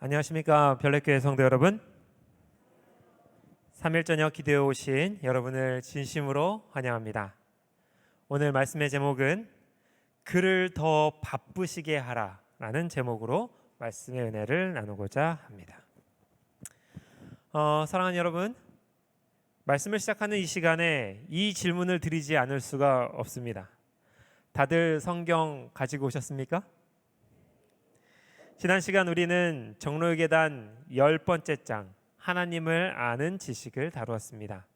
안녕하십니까 별내교회 성도 여러분. 3일 저녁 기도에 오신 여러분을 진심으로 환영합니다. 오늘 말씀의 제목은 그를 더 바쁘시게 하라 라는 제목으로 말씀의 은혜를 나누고자 합니다. 사랑하는 여러분, 말씀을 시작하는 이 시간에 이 질문을 드리지 않을 수가 없습니다. 다들 성경 가지고 오셨습니까? 지난 시간 우리는 정로의 계단 10번째 장 하나님을 아는 지식을 다루었습니다.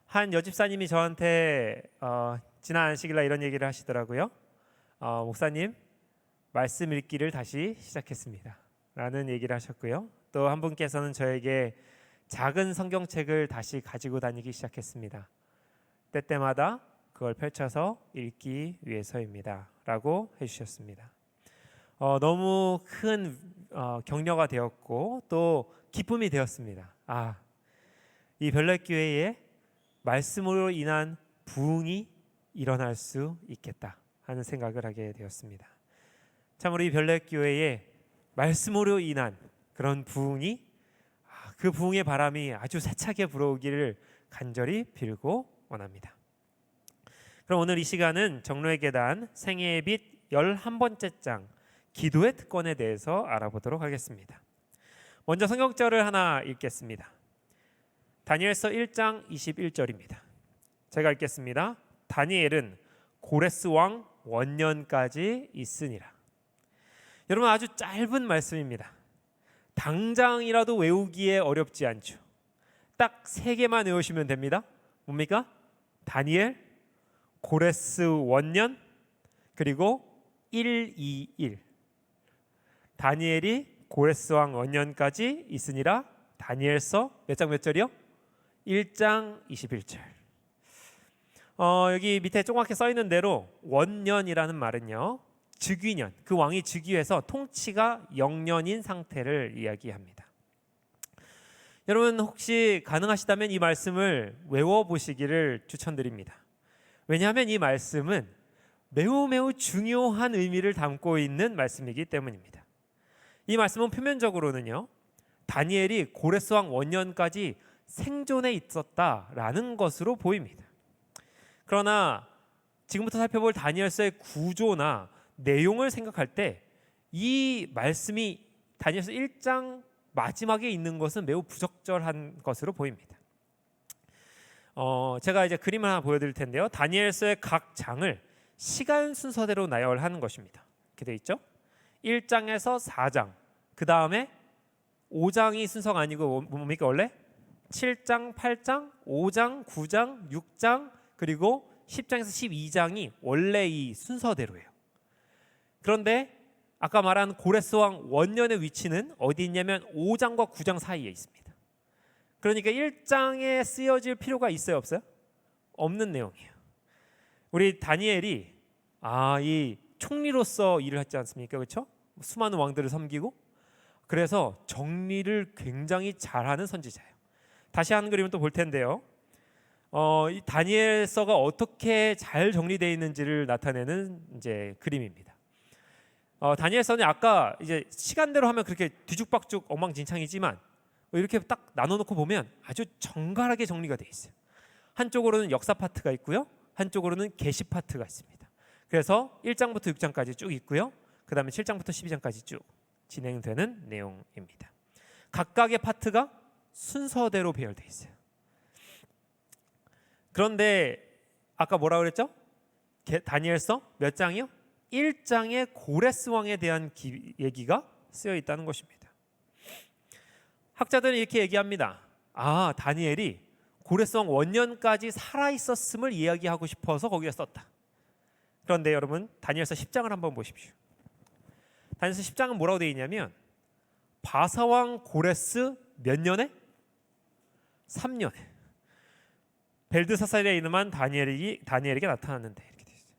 한 여집사님이 저한테 지난 안식일날 이런 얘기를 하시더라고요. 목사님, 말씀 읽기를 다시 시작했습니다 라는 얘기를 하셨고요. 또 한 분께서는 저에게 작은 성경책을 다시 가지고 다니기 시작했습니다. 때때마다 그걸 펼쳐서 읽기 위해서입니다 라고 해주셨습니다. 너무 큰 격려가 되었고 또 기쁨이 되었습니다. 이 별내교회에 말씀으로 인한 부흥이 일어날 수 있겠다 하는 생각을 하게 되었습니다. 참으로 이 별내교회에 말씀으로 인한 그런 부흥이 그 부흥의 바람이 아주 세차게 불어오기를 간절히 빌고 원합니다. 그럼 오늘 이 시간은 정로의 계단 생애의 빛 11번째 장 기도의 특권에 대해서 알아보도록 하겠습니다. 먼저 성경절을 하나 읽겠습니다. 다니엘서 1장 21절입니다. 제가 읽겠습니다. 다니엘은 고레스 왕 원년까지 있으니라. 여러분, 아주 짧은 말씀입니다. 당장이라도 외우기에 어렵지 않죠. 딱 3개만 외우시면 됩니다. 뭡니까? 다니엘, 고레스 원년, 그리고 121. 다니엘이 고레스 왕 원년까지 있으니라. 다니엘서 몇 장 몇 절이요? 1장 21절. 여기 밑에 조그맣게 써 있는 대로 원년이라는 말은요, 즉위년, 그 왕이 즉위해서 통치가 영년인 상태를 이야기합니다. 여러분, 혹시 가능하시다면 이 말씀을 외워보시기를 추천드립니다. 왜냐하면 이 말씀은 매우 중요한 의미를 담고 있는 말씀이기 때문입니다. 이 말씀은 표면적으로는요, 다니엘이 고레스 왕 원년까지 생존해 있었다라는 것으로 보입니다. 그러나 지금부터 살펴볼 다니엘서의 구조나 내용을 생각할 때 이 말씀이 다니엘서 1장 마지막에 있는 것은 매우 부적절한 것으로 보입니다. 제가 이제 그림을 하나 보여드릴 텐데요. 다니엘서의 각 장을 시간 순서대로 나열하는 것입니다. 이렇게 돼 있죠. 1장에서 4장, 그 다음에 5장이 순서가 아니고 뭡니까 원래? 7장, 8장, 5장, 9장, 6장, 그리고 10장에서 12장이 원래 이 순서대로예요. 그런데 아까 말한 고레스 왕 원년의 위치는 어디 있냐면 5장과 9장 사이에 있습니다. 그러니까 1장에 쓰여질 필요가 있어요, 없어요? 없는 내용이에요. 우리 다니엘이 이 총리로서 일을 했지 않습니까? 그렇죠? 수많은 왕들을 섬기고, 그래서 정리를 굉장히 잘하는 선지자예요. 다시 한 그림을 또 볼 텐데요. 이 다니엘서가 어떻게 잘 정리되어 있는지를 나타내는 이제 그림입니다. 다니엘서는 아까 이제 시간대로 하면 그렇게 뒤죽박죽 엉망진창이지만 이렇게 딱 나눠놓고 보면 아주 정갈하게 정리가 되어 있어요. 한쪽으로는 역사 파트가 있고요, 한쪽으로는 계시 파트가 있습니다. 그래서 1장부터 6장까지 쭉 있고요, 그 다음에 7장부터 12장까지 쭉 진행되는 내용입니다. 각각의 파트가 순서대로 배열되어 있어요. 그런데 아까 뭐라고 그랬죠? 다니엘서 몇 장이요? 1장에 고레스 왕에 대한 얘기가 쓰여 있다는 것입니다. 학자들은 이렇게 얘기합니다. 다니엘이 고레스 왕 원년까지 살아있었음을 이야기하고 싶어서 거기에 썼다. 그런데 여러분, 다니엘서 10장을 한번 보십시오. 다니엘서 10장은 뭐라고 되어 있냐면 바사왕 고레스 몇 년에? 3년에 벨드사살에 이름한 다니엘에게 나타났는데, 이렇게 되어 있어요.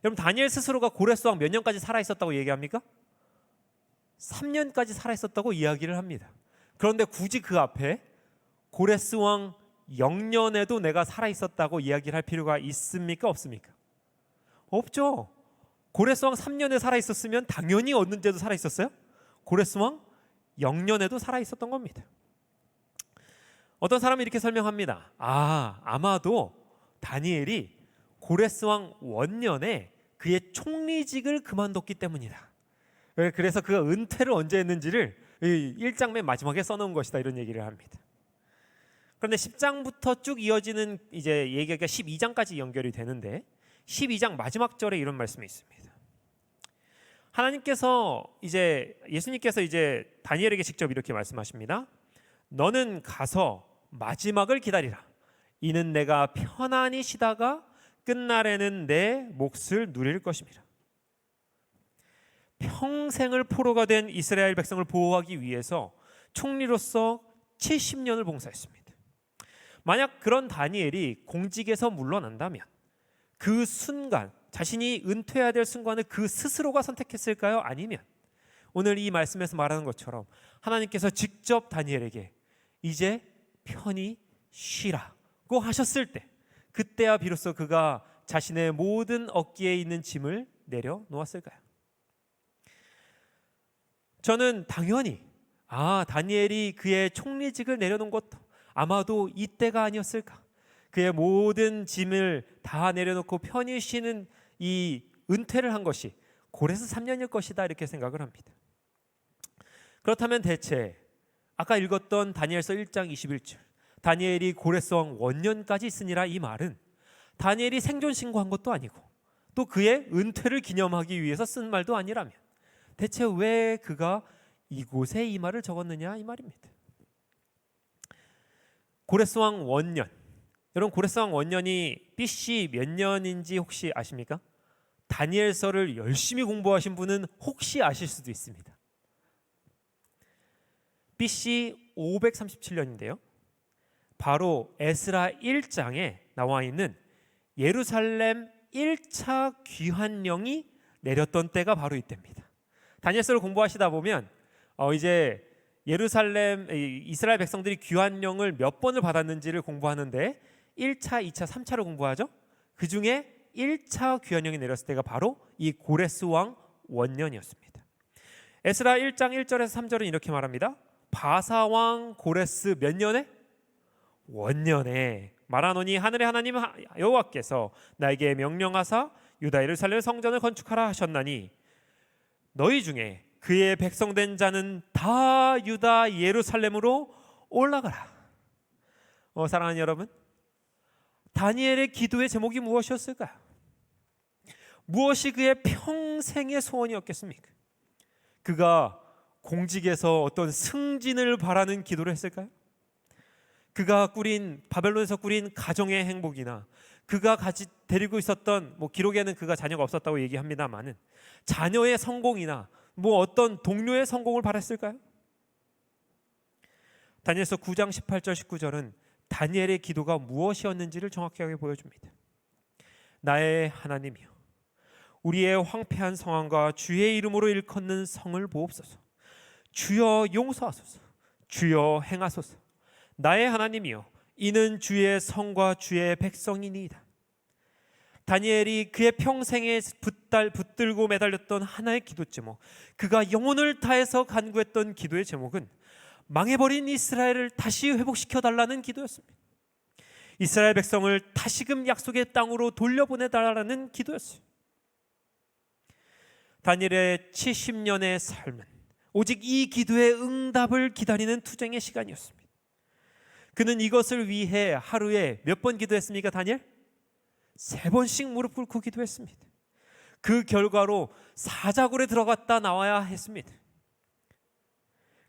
여러분, 다니엘 스스로가 고레스 왕 몇 년까지 살아있었다고 얘기합니까? 3년까지 살아있었다고 이야기를 합니다. 그런데 굳이 그 앞에 고레스 왕 0년에도 내가 살아있었다고 이야기를 할 필요가 있습니까? 없습니까? 없죠. 고레스 왕 3년에 살아있었으면 당연히 언제도 살아있었어요? 고레스 왕 영년에도 살아 있었던 겁니다. 어떤 사람이 이렇게 설명합니다. 아마도 다니엘이 고레스 왕 원년에 그의 총리직을 그만뒀기 때문이다. 그래서 그가 은퇴를 언제 했는지를 1장 맨 마지막에 써놓은 것이다, 이런 얘기를 합니다. 그런데 10장부터 쭉 이어지는 이제 얘기가 12장까지 연결이 되는데 12장 마지막 절에 이런 말씀이 있습니다. 하나님께서 예수님께서 다니엘에게 직접 이렇게 말씀하십니다. 너는 가서 마지막을 기다리라. 이는 내가 편안히 쉬다가 끝날에는 내 몫을 누릴 것입니다. 평생을 포로가 된 이스라엘 백성을 보호하기 위해서 총리로서 70년을 봉사했습니다. 만약 그런 다니엘이 공직에서 물러난다면 그 순간, 자신이 은퇴해야 될 순간을 그 스스로가 선택했을까요? 아니면 오늘 이 말씀에서 말하는 것처럼 하나님께서 직접 다니엘에게 이제 편히 쉬라고 하셨을 때, 그때야 비로소 그가 자신의 모든 어깨에 있는 짐을 내려놓았을까요? 저는 당연히 다니엘이 그의 총리직을 내려놓은 것도 아마도 이때가 아니었을까, 그의 모든 짐을 다 내려놓고 편히 쉬는 이 은퇴를 한 것이 고레스 3년일 것이다, 이렇게 생각을 합니다. 그렇다면 대체 아까 읽었던 다니엘서 1장 21절, 다니엘이 고레스 왕 원년까지 있으니라, 이 말은 다니엘이 생존 신고한 것도 아니고 또 그의 은퇴를 기념하기 위해서 쓴 말도 아니라면 대체 왜 그가 이곳에 이 말을 적었느냐, 이 말입니다. 고레스 왕 원년, 여러분 고레스 왕 원년이 BC 몇 년인지 혹시 아십니까? 다니엘서를 열심히 공부하신 분은 혹시 아실 수도 있습니다. BC 537년인데요. 바로 에스라 1장에 나와 있는 예루살렘 1차 귀환령이 내렸던 때가 바로 이때입니다. 다니엘서를 공부하시다 보면 이제 예루살렘 이스라엘 백성들이 귀환령을 몇 번을 받았는지를 공부하는데 1차, 2차, 3차를 공부하죠. 그 중에 1차 귀환령이 내렸을 때가 바로 이 고레스 왕 원년이었습니다. 에스라 1장 1절에서 3절은 이렇게 말합니다. 바사 왕 고레스 몇 년에? 원년에 말하노니 하늘의 하나님 여호와께서 나에게 명령하사 유다 예루살렘 성전을 건축하라 하셨나니 너희 중에 그의 백성된 자는 다 유다 예루살렘으로 올라가라. 사랑하는 여러분, 다니엘의 기도의 제목이 무엇이었을까요? 무엇이 그의 평생의 소원이었겠습니까? 그가 공직에서 어떤 승진을 바라는 기도를 했을까요? 그가 바벨론에서 꾸린 가정의 행복이나 그가 데리고 있었던, 기록에는 그가 자녀가 없었다고 얘기합니다만은 자녀의 성공이나 어떤 동료의 성공을 바랐을까요? 다니엘서 9장 18절 19절은 다니엘의 기도가 무엇이었는지를 정확하게 보여줍니다. 나의 하나님이여, 우리의 황폐한 성황과 주의 이름으로 일컫는 성을 보옵소서. 주여 용서하소서. 주여 행하소서. 나의 하나님이여, 이는 주의 성과 주의 백성이니이다. 다니엘이 그의 평생에 붙들고 매달렸던 하나의 기도 제목, 그가 영혼을 다해서 간구했던 기도의 제목은 망해버린 이스라엘을 다시 회복시켜달라는 기도였습니다. 이스라엘 백성을 다시금 약속의 땅으로 돌려보내달라는 기도였어요. 다니엘의 70년의 삶은 오직 이 기도의 응답을 기다리는 투쟁의 시간이었습니다. 그는 이것을 위해 하루에 몇 번 기도했습니까? 다니엘? 3번씩 무릎 꿇고 기도했습니다. 그 결과로 사자굴에 들어갔다 나와야 했습니다.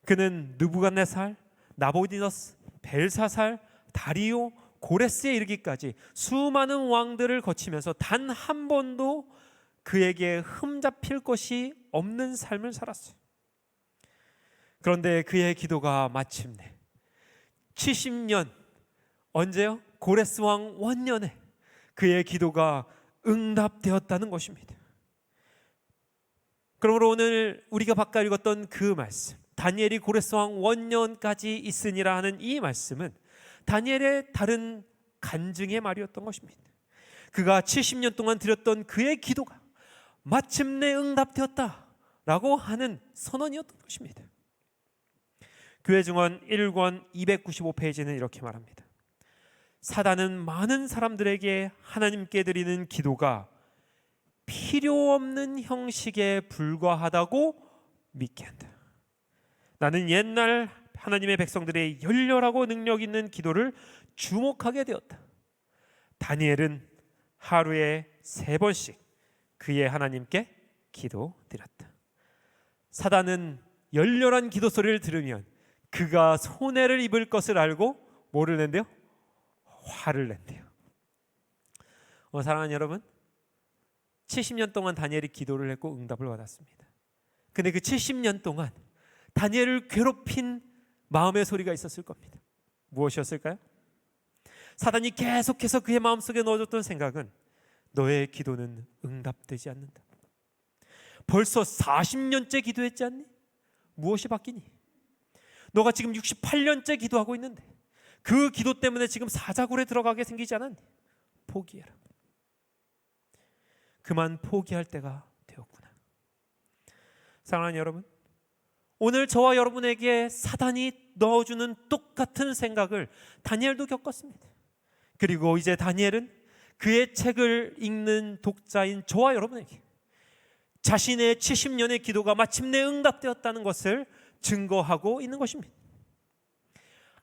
그는 느부갓네살, 나보디너스, 벨사살, 다리오, 고레스에 이르기까지 수많은 왕들을 거치면서 단 한 번도 그에게 흠잡힐 것이 없는 삶을 살았어요. 그런데 그의 기도가 마침내 70년, 언제요? 고레스 왕 원년에 그의 기도가 응답되었다는 것입니다. 그러므로 오늘 우리가 바꿔 읽었던 그 말씀, 다니엘이 고레스 왕 원년까지 있으니라 하는 이 말씀은 다니엘의 다른 간증의 말이었던 것입니다. 그가 70년 동안 드렸던 그의 기도가 마침내 응답되었다라고 하는 선언이었던 것입니다. 교회 증언 1권 295페이지는 이렇게 말합니다. 사단은 많은 사람들에게 하나님께 드리는 기도가 필요 없는 형식에 불과하다고 믿게 한다. 나는 옛날 하나님의 백성들의 열렬하고 능력 있는 기도를 주목하게 되었다. 다니엘은 하루에 3번씩 그의 하나님께 기도드렸다. 사단은 열렬한 기도 소리를 들으면 그가 손해를 입을 것을 알고 뭐를 낸대요? 화를 낸대요. 사랑하는 여러분, 70년 동안 다니엘이 기도를 했고 응답을 받았습니다. 근데 그 70년 동안 다니엘을 괴롭힌 마음의 소리가 있었을 겁니다. 무엇이었을까요? 사단이 계속해서 그의 마음속에 넣어줬던 생각은 너의 기도는 응답되지 않는다. 벌써 40년째 기도했지 않니? 무엇이 바뀌니? 너가 지금 68년째 기도하고 있는데 그 기도 때문에 지금 사자굴에 들어가게 생기지 않았니? 포기해라. 그만 포기할 때가 되었구나. 사랑하는 여러분, 오늘 저와 여러분에게 사단이 넣어주는 똑같은 생각을 다니엘도 겪었습니다. 그리고 이제 다니엘은 그의 책을 읽는 독자인 저와 여러분에게 자신의 70년의 기도가 마침내 응답되었다는 것을 증거하고 있는 것입니다.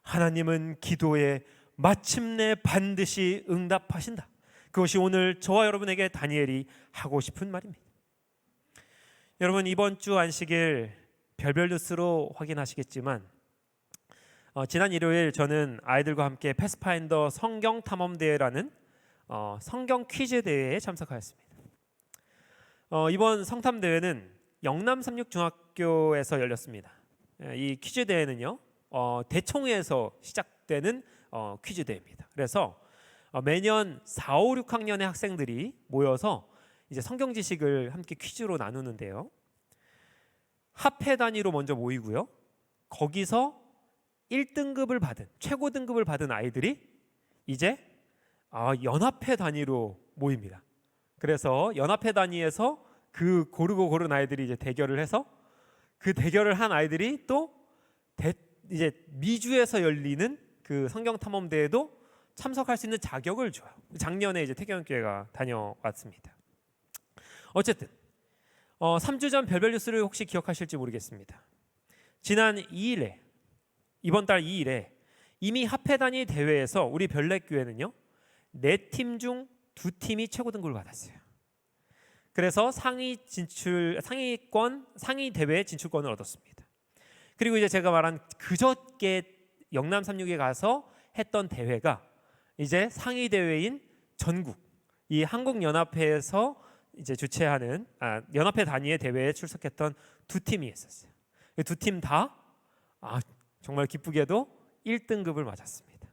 하나님은 기도에 마침내 반드시 응답하신다. 그것이 오늘 저와 여러분에게 다니엘이 하고 싶은 말입니다. 여러분, 이번 주 안식일 별별 뉴스로 확인하시겠지만 지난 일요일 저는 아이들과 함께 패스파인더 성경 탐험 대회라는 성경 퀴즈 대회에 참석하였습니다. 이번 성탐 대회는 영남 삼육중학교에서 열렸습니다. 이 퀴즈 대회는요, 대청회에서 시작되는 퀴즈 대회입니다. 그래서 매년 4, 5, 6학년의 학생들이 모여서 이제 성경 지식을 함께 퀴즈로 나누는데요. 합회 단위로 먼저 모이고요. 거기서 1등급을 받은, 최고 등급을 받은 아이들이 이제 연합회 단위로 모입니다. 그래서 연합회 단위에서 그 고르고 고른 아이들이 이제 대결을 해서 그 대결을 한 아이들이 또 이제 미주에서 열리는 그 성경 탐험 대회도 참석할 수 있는 자격을 줘요. 작년에 이제 태경교회가 다녀왔습니다. 어쨌든 3주 전 별별 뉴스를 혹시 기억하실지 모르겠습니다. 지난 2일에 이번 달 2일에 이미 합회 단위 대회에서 우리 별내교회는요 4팀 중 2팀이 최고 등급을 받았어요. 그래서 상위 대회 진출권을 얻었습니다. 그리고 이제 제가 말한 그저께 영남 36에 가서 했던 대회가 이제 상위 대회인 전국 이 한국연합회에서 이제 주최하는 연합회 단위의 대회에 출석했던 2팀이 있었어요. 2팀 다 정말 기쁘게도 1등급을 맞았습니다.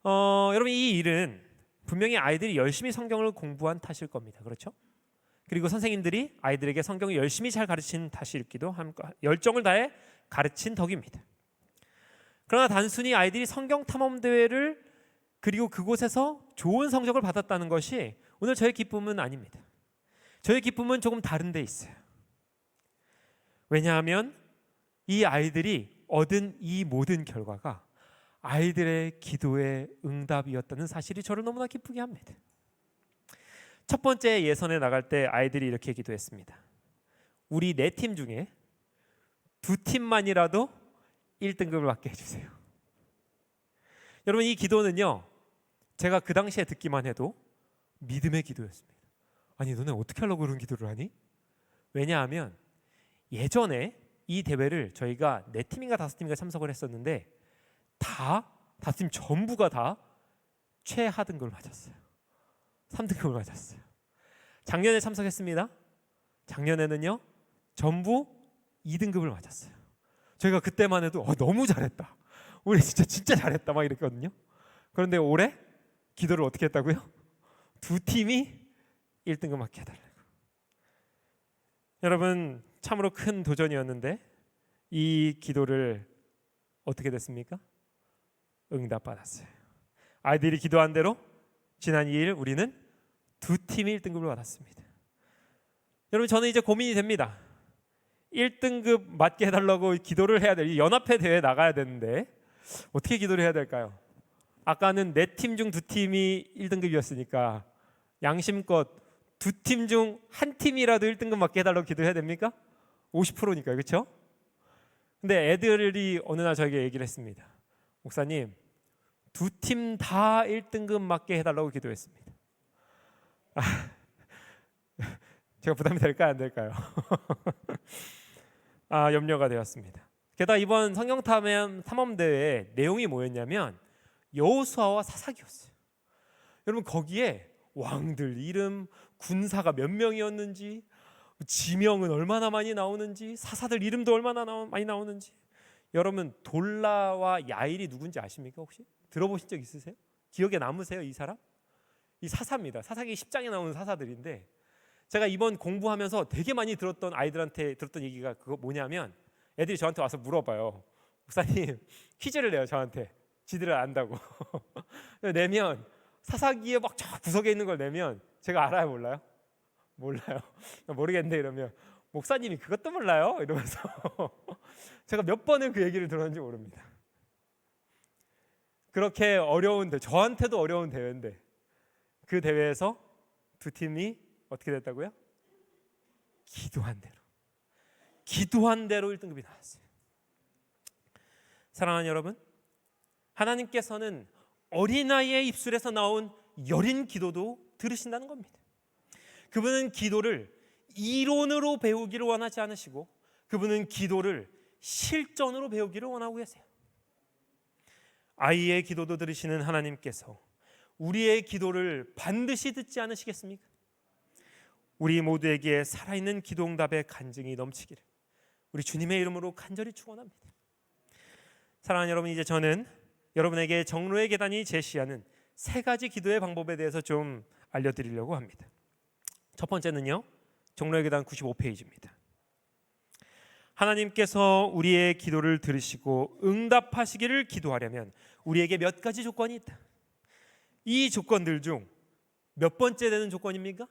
여러분, 이 일은 분명히 아이들이 열심히 성경을 공부한 탓일 겁니다. 그렇죠? 그리고 선생님들이 아이들에게 성경을 열심히 잘 가르친 탓이기도 합니다. 열정을 다해 가르친 덕입니다. 그러나 단순히 아이들이 성경 탐험 대회를 그리고 그곳에서 좋은 성적을 받았다는 것이 오늘 저의 기쁨은 아닙니다. 저의 기쁨은 조금 다른 데 있어요. 왜냐하면 이 아이들이 얻은 이 모든 결과가 아이들의 기도의 응답이었다는 사실이 저를 너무나 기쁘게 합니다. 첫 번째 예선에 나갈 때 아이들이 이렇게 기도했습니다. 우리 4팀 중에 2팀만이라도 1등급을 받게 해주세요. 여러분, 이 기도는요 제가 그 당시에 듣기만 해도 믿음의 기도였습니다. 아니, 너네 어떻게 하려고 그런 기도를 하니? 왜냐하면 예전에 이 대회를 저희가 4팀인가 5팀인가 참석을 했었는데 다 5팀 전부가 다 최하 등급을 맞았어요. 3등급을 맞았어요. 작년에 참석했습니다. 작년에는요 전부 2등급을 맞았어요. 저희가 그때만 해도 너무 잘했다, 우리 진짜 잘했다 막 이랬거든요. 그런데 올해 기도를 어떻게 했다고요? 2팀이 1등급 맞게 해달라고. 여러분, 참으로 큰 도전이었는데 이 기도를 어떻게 됐습니까? 응답받았어요. 아이들이 기도한 대로 지난 2일 우리는 2팀이 1등급을 받았습니다. 여러분, 저는 이제 고민이 됩니다. 1등급 맞게 해달라고 기도를 해야 돼. 연합회 대회 나가야 되는데 어떻게 기도를 해야 될까요? 아까는 4팀 중 2팀이 1등급이었으니까 양심껏 2팀 중 1팀이라도 1등급 맞게 해달라고 기도해야 됩니까? 50%니까, 그렇죠? 근데 애들이 어느 날 저에게 얘기를 했습니다. 목사님, 2팀 다 1등급 맞게 해달라고 기도했습니다. 제가 부담이 될까요, 안 될까요? 염려가 되었습니다. 게다가 이번 성경 탐험 대회 내용이 뭐였냐면 여호수아와 사사기였어요. 여러분, 거기에 왕들 이름, 군사가 몇 명이었는지, 지명은 얼마나 많이 나오는지, 사사들 이름도 얼마나 많이 나오는지. 여러분, 돌라와 야일이 누군지 아십니까? 혹시 들어보신 적 있으세요? 기억에 남으세요? 이 사람? 이 사사입니다. 사사기 10장에 나오는 사사들인데, 제가 이번 공부하면서 되게 많이 들었던, 아이들한테 들었던 얘기가 그거 뭐냐면, 애들이 저한테 와서 물어봐요. 목사님, 퀴즈를 내요, 저한테. 지들을 안다고. 내면 사사기에 막 저 구석에 있는 걸 내면 제가 알아요, 몰라요? 몰라요. 모르겠는데 이러면 목사님이 그것도 몰라요? 이러면서 제가 몇 번을 그 얘기를 들었는지 모릅니다. 그렇게 어려운 대회, 저한테도 어려운 대회인데 그 대회에서 2팀이 어떻게 됐다고요? 기도한 대로 1등급이 나왔어요. 사랑하는 여러분, 하나님께서는 어린아이의 입술에서 나온 여린 기도도 들으신다는 겁니다. 그분은 기도를 이론으로 배우기를 원하지 않으시고 그분은 기도를 실전으로 배우기를 원하고 계세요. 아이의 기도도 들으시는 하나님께서 우리의 기도를 반드시 듣지 않으시겠습니까? 우리 모두에게 살아있는 기도응답의 간증이 넘치기를 우리 주님의 이름으로 간절히 축원합니다. 사랑하는 여러분, 이제 저는 여러분에게 정로의 계단이 제시하는 3가지 기도의 방법에 대해서 좀 알려드리려고 합니다. 첫 번째는요, 정로의 계단 95페이지입니다. 하나님께서 우리의 기도를 들으시고 응답하시기를 기도하려면 우리에게 몇 가지 조건이 있다. 이 조건들 중 몇 번째 되는 조건입니까?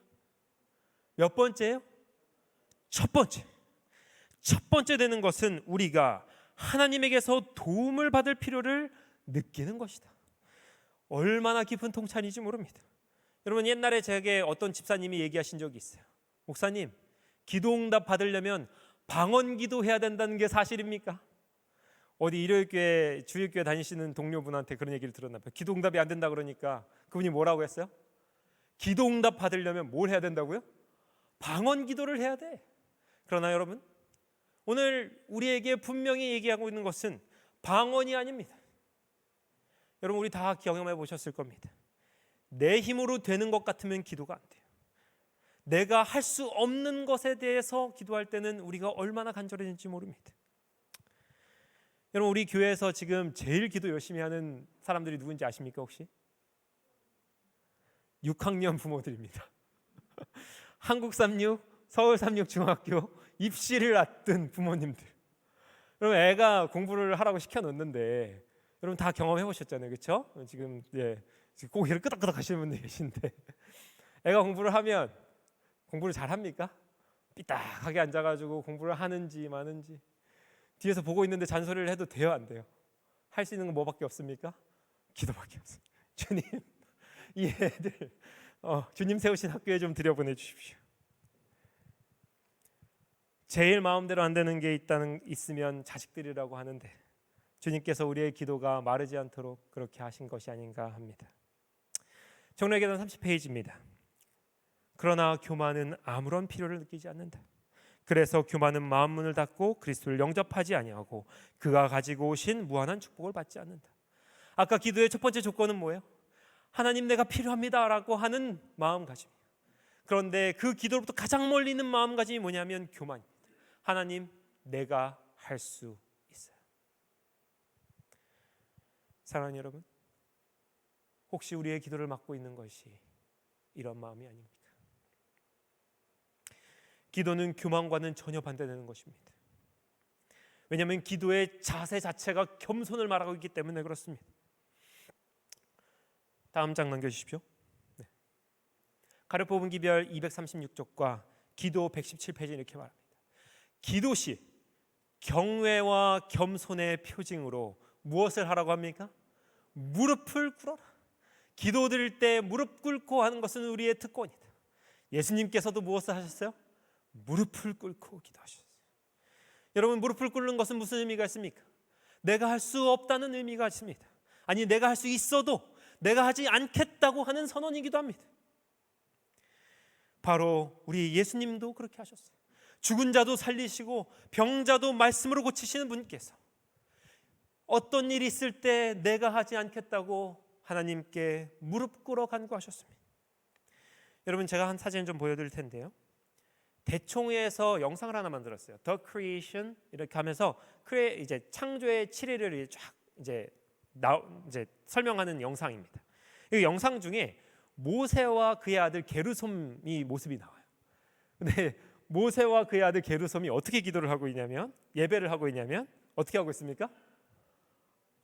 몇 번째예요? 첫 번째 되는 것은 우리가 하나님에게서 도움을 받을 필요를 느끼는 것이다. 얼마나 깊은 통찰인지 모릅니다. 여러분, 옛날에 제게 어떤 집사님이 얘기하신 적이 있어요. 목사님, 기도응답 받으려면 방언기도 해야 된다는 게 사실입니까? 어디 일요일교회, 주일교회 다니시는 동료분한테 그런 얘기를 들었나 봐요. 기도응답이 안 된다 그러니까 그분이 뭐라고 했어요? 기도응답 받으려면 뭘 해야 된다고요? 방언기도를 해야 돼. 그러나 여러분, 오늘 우리에게 분명히 얘기하고 있는 것은 방언이 아닙니다. 여러분, 우리 다 경험해 보셨을 겁니다. 내 힘으로 되는 것 같으면 기도가 안 돼요. 내가 할 수 없는 것에 대해서 기도할 때는 우리가 얼마나 간절해진지 모릅니다. 여러분, 우리 교회에서 지금 제일 기도 열심히 하는 사람들이 누군지 아십니까 혹시? 6학년 부모들입니다. 한국 36, 서울 36 중학교 입시를 앞둔 부모님들. 여러분, 애가 공부를 하라고 시켜놓는데 여러분 다 경험해 보셨잖아요, 그렇죠? 지금 고개를 끄덕끄덕 하시는 분들 계신데 애가 공부를 하면 공부를 잘 합니까? 삐딱하게 앉아가지고 공부를 하는지 마는지 뒤에서 보고 있는데 잔소리를 해도 돼요, 안 돼요? 할 수 있는 건 뭐밖에 없습니까? 기도밖에 없어요. 주님, 이 애들 주님 세우신 학교에 좀 들여보내 주십시오. 제일 마음대로 안 되는 게 있으면 자식들이라고 하는데 주님께서 우리의 기도가 마르지 않도록 그렇게 하신 것이 아닌가 합니다. 정로의 계단 30페이지입니다. 그러나 교만은 아무런 필요를 느끼지 않는다. 그래서 교만은 마음 문을 닫고 그리스도를 영접하지 아니하고 그가 가지고 오신 무한한 축복을 받지 않는다. 아까 기도의 첫 번째 조건은 뭐예요? 하나님, 내가 필요합니다라고 하는 마음가짐. 그런데 그 기도로부터 가장 멀리 있는 마음가짐이 뭐냐면 교만입니다. 하나님, 내가 할 수 있어요. 사랑하는 여러분, 혹시 우리의 기도를 막고 있는 것이 이런 마음이 아닙니까? 기도는 교만과는 전혀 반대되는 것입니다. 왜냐하면 기도의 자세 자체가 겸손을 말하고 있기 때문에 그렇습니다. 다음 장 넘겨주십시오. 네. 가려 뽑은 기별 236쪽과 기도 117페이지 이렇게 말합니다. 기도 시 경외와 겸손의 표징으로 무엇을 하라고 합니까? 무릎을 꿇어라. 기도 드릴 때 무릎 꿇고 하는 것은 우리의 특권이다. 예수님께서도 무엇을 하셨어요? 무릎을 꿇고 기도하셨어요. 여러분, 무릎을 꿇는 것은 무슨 의미가 있습니까? 내가 할 수 없다는 의미가 있습니다. 아니, 내가 할 수 있어도 내가 하지 않겠다고 하는 선언이기도 합니다. 바로 우리 예수님도 그렇게 하셨어요. 죽은 자도 살리시고 병자도 말씀으로 고치시는 분께서 어떤 일이 있을 때 내가 하지 않겠다고 하나님께 무릎 꿇어 간구하셨습니다. 여러분, 제가 한 사진 좀 보여드릴 텐데요. 대총회에서 영상을 하나 만들었어요. The Creation 이렇게 하면서 이제 창조의 7일을 쫙 이제 설명하는 영상입니다. 이 영상 중에 모세와 그의 아들 게르솜이 모습이 나와요. 근데 모세와 그의 아들 게르솜이 어떻게 기도를 하고 있냐면, 예배를 하고 있냐면 어떻게 하고 있습니까?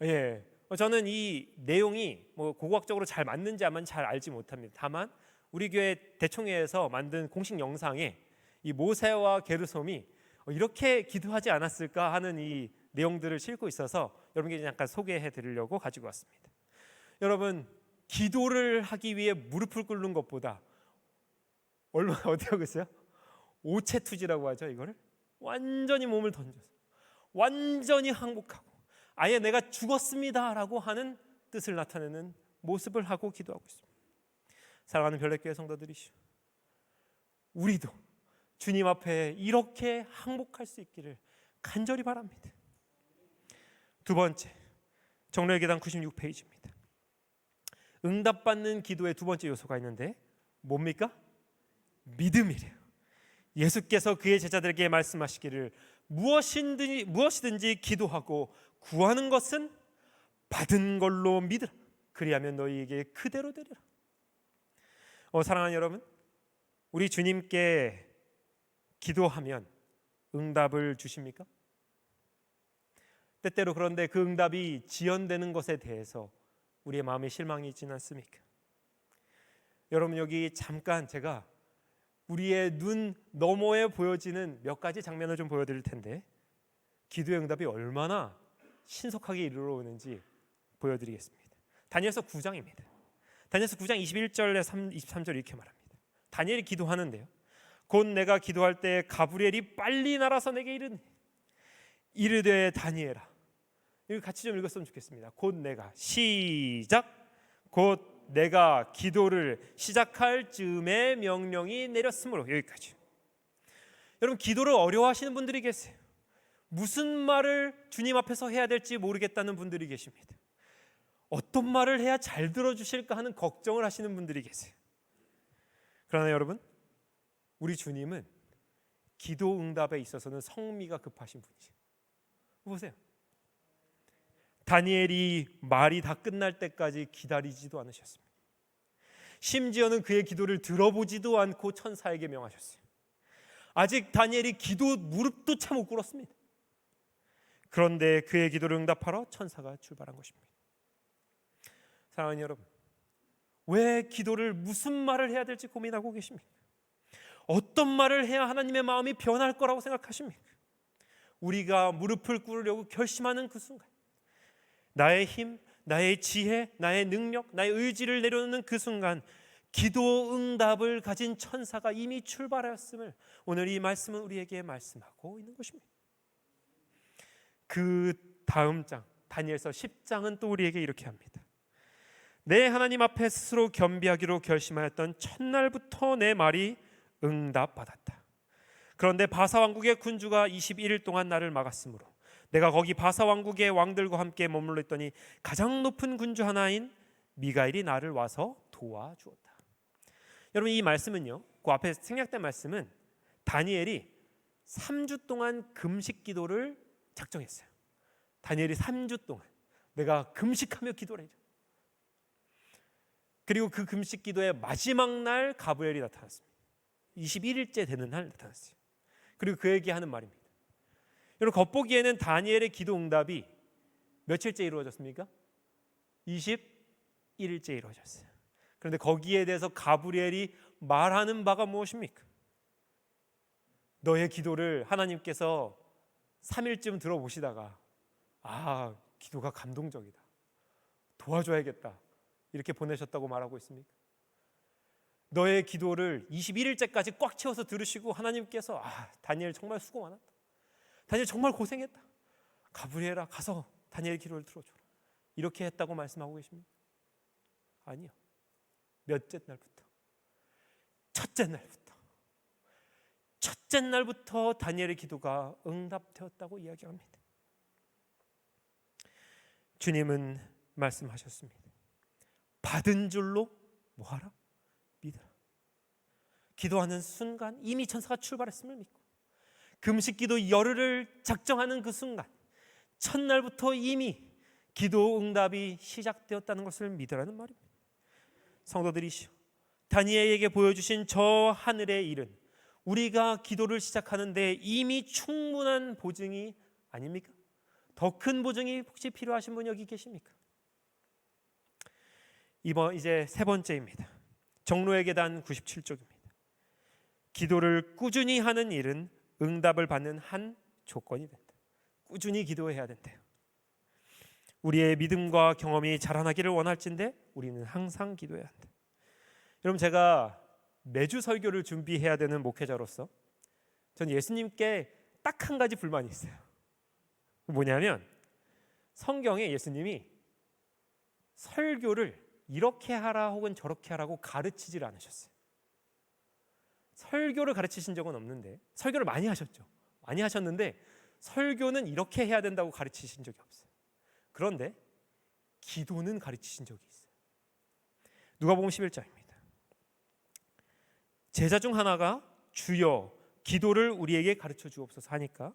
예, 저는 이 내용이 뭐 고고학적으로 잘 맞는지 안 맞는지 잘 알지 못합니다. 다만 우리 교회 대총회에서 만든 공식 영상에 이 모세와 게르솜이 이렇게 기도하지 않았을까 하는 이 내용들을 싣고 있어서 여러분께 잠깐 소개해 드리려고 가지고 왔습니다. 여러분, 기도를 하기 위해 무릎을 꿇는 것보다 얼마나 어떻게 하고 있어요? 오체투지라고 하죠. 이거를 완전히 몸을 던져서 완전히 항복하고 아예 내가 죽었습니다라고 하는 뜻을 나타내는 모습을 하고 기도하고 있습니다. 사랑하는 별내교회 성도들이시오, 우리도 주님 앞에 이렇게 항복할 수 있기를 간절히 바랍니다. 두 번째, 정로의 계단 96페이지입니다. 응답받는 기도의 두 번째 요소가 있는데 뭡니까? 믿음이래요. 예수께서 그의 제자들에게 말씀하시기를 무엇이든지 기도하고 구하는 것은 받은 걸로 믿으라. 그리하면 너희에게 그대로 되리라. 사랑하는 여러분, 우리 주님께 기도하면 응답을 주십니까? 때때로 그런데 그 응답이 지연되는 것에 대해서 우리의 마음에 실망이 있지는 않습니까? 여러분, 여기 잠깐 제가 우리의 눈 너머에 보여지는 몇 가지 장면을 좀 보여드릴 텐데 기도의 응답이 얼마나 신속하게 이르러오는지 보여드리겠습니다. 다니엘서 9장입니다. 다니엘서 9장 21절에 23절 이렇게 말합니다. 다니엘이 기도하는데요, 곧 내가 기도할 때 가브리엘이 빨리 날아서 내게 이르되 다니엘아. 이거 같이 좀 읽었으면 좋겠습니다. 곧 내가 시작. 곧 내가 기도를 시작할 즈음에 명령이 내렸으므로. 여기까지. 여러분, 기도를 어려워하시는 분들이 계세요. 무슨 말을 주님 앞에서 해야 될지 모르겠다는 분들이 계십니다. 어떤 말을 해야 잘 들어주실까 하는 걱정을 하시는 분들이 계세요. 그러나 여러분, 우리 주님은 기도 응답에 있어서는 성미가 급하신 분이죠. 보세요. 다니엘이 말이 다 끝날 때까지 기다리지도 않으셨습니다. 심지어는 그의 기도를 들어보지도 않고 천사에게 명하셨어요. 아직 다니엘이 기도 무릎도 차 못 꿇었습니다. 그런데 그의 기도를 응답하러 천사가 출발한 것입니다. 사랑하는 여러분, 왜 기도를 무슨 말을 해야 될지 고민하고 계십니까? 어떤 말을 해야 하나님의 마음이 변할 거라고 생각하십니까? 우리가 무릎을 꿇으려고 결심하는 그 순간, 나의 힘, 나의 지혜, 나의 능력, 나의 의지를 내려놓는 그 순간 기도 응답을 가진 천사가 이미 출발하였음을 오늘 이 말씀은 우리에게 말씀하고 있는 것입니다. 그 다음 장, 다니엘서 10장은 또 우리에게 이렇게 합니다. 내 하나님 앞에 스스로 겸비하기로 결심하였던 첫날부터 내 말이 응답받았다. 그런데 바사 왕국의 군주가 21일 동안 나를 막았으므로 내가 거기 바사 왕국의 왕들과 함께 머물러 있더니 가장 높은 군주 하나인 미가엘이 나를 와서 도와주었다. 여러분, 이 말씀은요, 그 앞에 생략된 말씀은 다니엘이 3주 동안 금식 기도를 작정했어요. 다니엘이 3주 동안 내가 금식하며 기도를 해줘. 그리고 그 금식 기도의 마지막 날 가브리엘이 나타났습니다. 21일째 되는 날 나타났어요. 그리고 그에게 하는 말입니다. 여러분, 겉보기에는 다니엘의 기도 응답이 며칠째 이루어졌습니까? 21일째 이루어졌어요. 그런데 거기에 대해서 가브리엘이 말하는 바가 무엇입니까? 너의 기도를 하나님께서 3일쯤 들어보시다가 기도가 감동적이다, 도와줘야겠다, 이렇게 보내셨다고 말하고 있습니까? 너의 기도를 21일째까지 꽉 채워서 들으시고 하나님께서 다니엘 정말 수고 많았다, 다니엘 정말 고생했다, 가브리엘아 가서 다니엘 기도를 들어줘라, 이렇게 했다고 말씀하고 계십니까? 아니요. 몇째 날부터? 첫째 날부터 다니엘의 기도가 응답되었다고 이야기합니다. 주님은 말씀하셨습니다. 받은 줄로 뭐하라? 믿으라. 기도하는 순간 이미 천사가 출발했음을 믿고, 금식기도 열흘을 작정하는 그 순간 첫날부터 이미 기도 응답이 시작되었다는 것을 믿으라는 말입니다. 성도들이시여, 다니엘에게 보여주신 저 하늘의 일은 우리가 기도를 시작하는데 이미 충분한 보증이 아닙니까? 더 큰 보증이 혹시 필요하신 분 여기 계십니까? 이제 세 번째입니다. 정로의 계단 97쪽입니다. 기도를 꾸준히 하는 일은 응답을 받는 한 조건이 된다. 꾸준히 기도해야 된대요. 우리의 믿음과 경험이 자라나기를 원할진대 우리는 항상 기도해야 한다. 여러분, 제가 매주 설교를 준비해야 되는 목회자로서 전 예수님께 딱 한 가지 불만이 있어요. 뭐냐면 성경에 예수님이 설교를 이렇게 하라 혹은 저렇게 하라고 가르치질 않으셨어요. 설교를 가르치신 적은 없는데, 설교를 많이 하셨죠. 많이 하셨는데 설교는 이렇게 해야 된다고 가르치신 적이 없어요. 그런데 기도는 가르치신 적이 있어요. 누가복음 11장입니다. 제자 중 하나가 주여 기도를 우리에게 가르쳐 주옵소서 하니까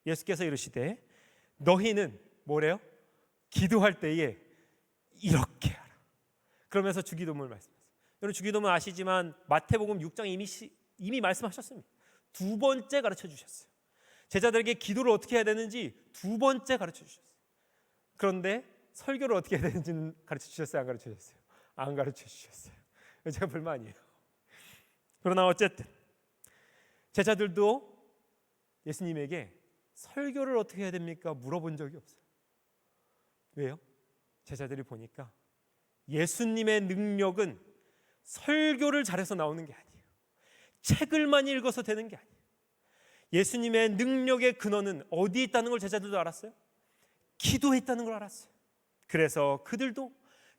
예수께서 이르시되 너희는 뭐래요? 기도할 때에 이렇게 하라. 그러면서 주기도문을 말씀하세요. 여러분, 주기도문 아시지만 마태복음 6장 이미 말씀하셨습니다. 두 번째 가르쳐 주셨어요. 제자들에게 기도를 어떻게 해야 되는지 두 번째 가르쳐 주셨어요. 그런데 설교를 어떻게 해야 되는지는 가르쳐 주셨어요? 안 가르쳐 주셨어요? 안 가르쳐 주셨어요. 제가 불만이에요. 그러나 어쨌든 제자들도 예수님에게 설교를 어떻게 해야 됩니까? 물어본 적이 없어요. 왜요? 제자들이 보니까 예수님의 능력은 설교를 잘해서 나오는 게 아니에요. 책을 많이 읽어서 되는 게 아니에요. 예수님의 능력의 근원은 어디에 있다는 걸 제자들도 알았어요. 기도에 있다는 걸 알았어요. 그래서 그들도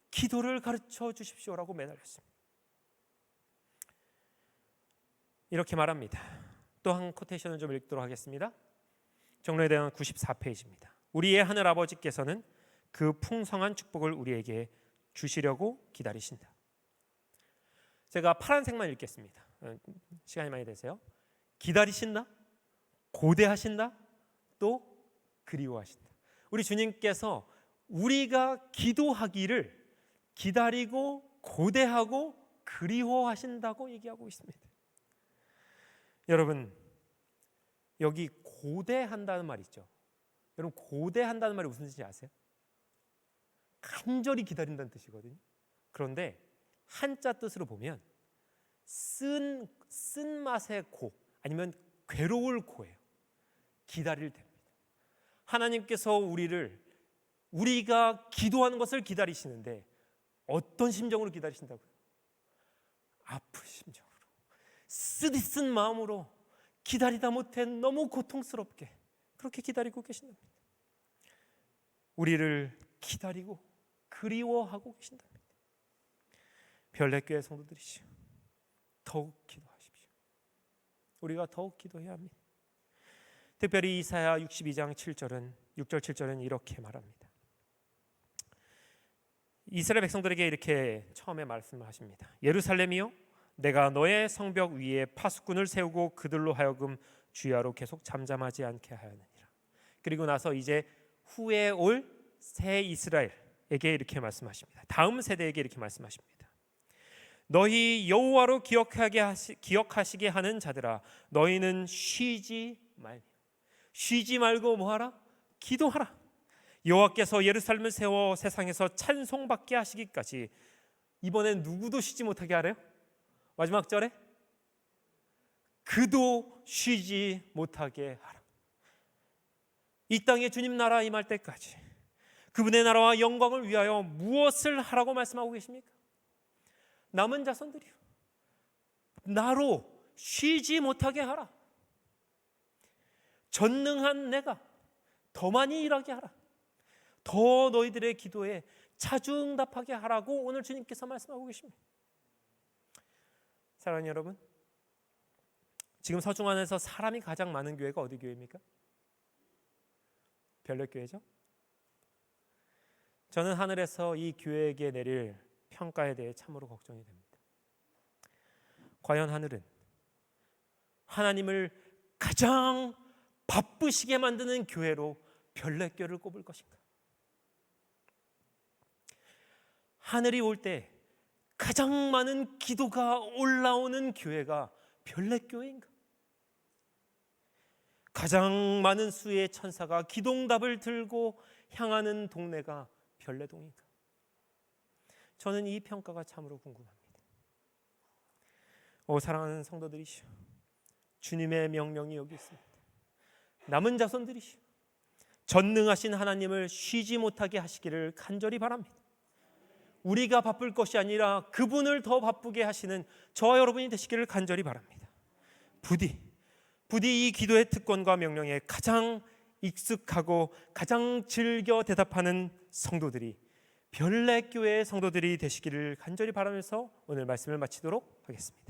기도를 가르쳐 주십시오라고 매달렸습니다. 이렇게 말합니다. 또 한 코테이션을 좀 읽도록 하겠습니다. 정로에 대한 94페이지입니다. 우리의 하늘 아버지께서는 그 풍성한 축복을 우리에게 주시려고 기다리신다. 제가 파란색만 읽겠습니다. 시간이 많이 되세요. 기다리신다, 고대하신다, 또 그리워하신다. 우리 주님께서 우리가 기도하기를 기다리고 고대하고 그리워하신다고 얘기하고 있습니다. 여러분, 여기 고대한다는 말 있죠. 여러분, 고대한다는 말이 무슨 뜻인지 아세요? 간절히 기다린다는 뜻이거든요. 그런데 한자 뜻으로 보면 쓴 맛의 고, 아니면 괴로울 고예요. 기다릴 때입니다. 하나님께서 우리가 기도하는 것을 기다리시는데 어떤 심정으로 기다리신다고요? 아픈 심정으로, 쓰디쓴 마음으로, 기다리다 못해 너무 고통스럽게 그렇게 기다리고 계신답니다. 우리를 기다리고 그리워하고 계신답니다. 별내교회 성도들이시오, 더욱 기도하십시오. 우리가 더욱 기도해야 합니다. 특별히 이사야 62장 7절은 6절 7절은 이렇게 말합니다. 이스라엘 백성들에게 이렇게 처음에 말씀하십니다. 예루살렘이여, 내가 너의 성벽 위에 파수꾼을 세우고 그들로 하여금 주야로 계속 잠잠하지 않게 하였느니라. 그리고 나서 이제 후에 올 새 이스라엘에게 이렇게 말씀하십니다. 다음 세대에게 이렇게 말씀하십니다. 너희 여호와로 기억하시게 하는 자들아, 너희는 쉬지 말며, 쉬지 말고 뭐하라? 기도하라. 여호와께서 예루살렘을 세워 세상에서 찬송받게 하시기까지. 이번엔 누구도 쉬지 못하게 하래요? 마지막 절에 그도 쉬지 못하게 하라. 이 땅에 주님 나라 임할 때까지 그분의 나라와 영광을 위하여 무엇을 하라고 말씀하고 계십니까? 남은 자손들이요, 나로 쉬지 못하게 하라. 전능한 내가 더 많이 일하게 하라. 더 너희들의 기도에 자주응답하게 하라고 오늘 주님께서 말씀하고 계십니다. 사랑하는 여러분, 지금 서중 안에서 사람이 가장 많은 교회가 어디 교회입니까? 별내교회죠. 저는 하늘에서 이 교회에게 내릴 평가에 대해 참으로 걱정이 됩니다. 과연 하늘은 하나님을 가장 바쁘시게 만드는 교회로 별내교회를 꼽을 것인가? 하늘이 올 때 가장 많은 기도가 올라오는 교회가 별내교회인가? 가장 많은 수의 천사가 기도응답을 들고 향하는 동네가 별내동인가? 저는 이 평가가 참으로 궁금합니다. 사랑하는 성도들이시오, 주님의 명령이 여기 있습니다. 남은 자손들이시오, 전능하신 하나님을 쉬지 못하게 하시기를 간절히 바랍니다. 우리가 바쁠 것이 아니라 그분을 더 바쁘게 하시는 저와 여러분이 되시기를 간절히 바랍니다. 부디 이 기도의 특권과 명령에 가장 익숙하고 가장 즐겨 대답하는 성도들이 별내교회의 성도들이 되시기를 간절히 바라면서 오늘 말씀을 마치도록 하겠습니다.